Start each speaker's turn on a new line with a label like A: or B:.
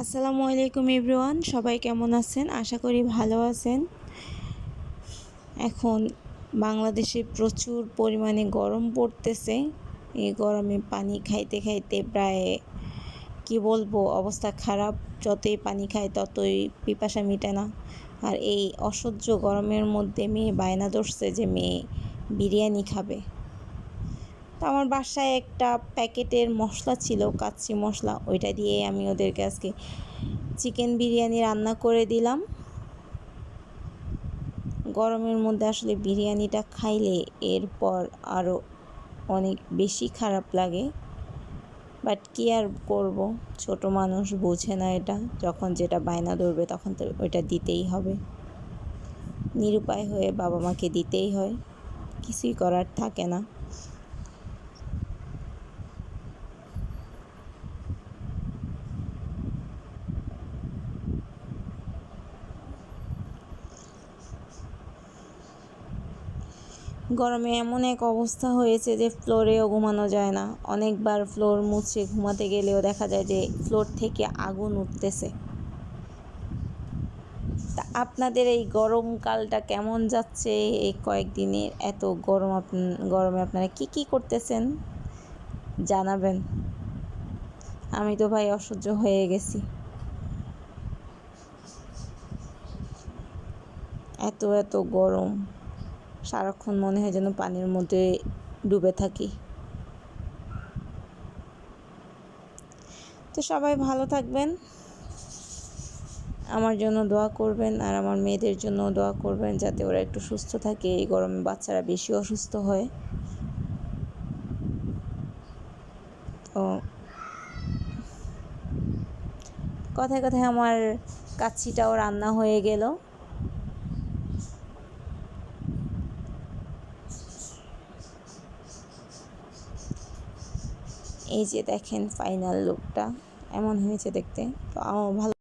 A: আসসালামু আলাইকুম এভরিওয়ান, সবাই কেমন আছেন? আশা করি ভালো আছেন। এখন বাংলাদেশে প্রচুর পরিমাণে গরম পড়তেছে। এই গরমে পানি খাইতে খাইতে প্রায় কি বলবো, অবস্থা খারাপ। যতই পানি খায় ততই পিপাসা মিটে না। আর এই অসহ্য গরমের মধ্যে মেয়ে বায়না ধরছে যে মেয়ে বিরিয়ানি খাবে। তো আমার বাসায় একটা প্যাকেটের মশলা ছিল, কাচ্চি মশলা, ওইটা দিয়ে আমি ওদেরকে আজকে চিকেন বিরিয়ানি রান্না করে দিলাম। গরমের মধ্যে আসলে বিরিয়ানিটা খাইলে এরপর আরও অনেক বেশি খারাপ লাগে, বাট কী আর করব, ছোট মানুষ বোঝে না। এটা যখন যেটা বায়না ধরবে তখন তো ওইটা দিতেই হবে। নিরুপায় হয়ে বাবা মাকে দিতেই হয়, কিছুই করার থাকে না। গরমে এমন এক অবস্থা হয়েছে যে ফ্লোরেও ঘুমানো যায় না। অনেকবার ফ্লোর মুছে ঘুমাতে গেলেও দেখা যায় যে ফ্লোর থেকে আগুন উঠতেছে। তা আপনাদের এই গরমকালটা কেমন যাচ্ছে? এই কয়েকদিনের এত গরমে আপনারা কি করতেছেন জানাবেন। আমি তো ভাই অসহ্য হয়ে গেছি। এত গরম, সারাক্ষণ মনে হয় যেন পানির মধ্যে ডুবে থাকি। তো সবাই ভালো থাকবেন, আমার জন্য দোয়া করবেন, আর আমার মেয়েদের জন্য দোয়া করবেন যাতে ওরা একটু সুস্থ থাকে। এই গরমে বাচ্চারা বেশি অসুস্থ হয়। তো কথায় কথায় আমার কাচ্চিটাও রান্না হয়ে গেল। এই যে দেখেন ফাইনাল লুকটা এমন হয়েছে দেখতে। তো আমার ভালো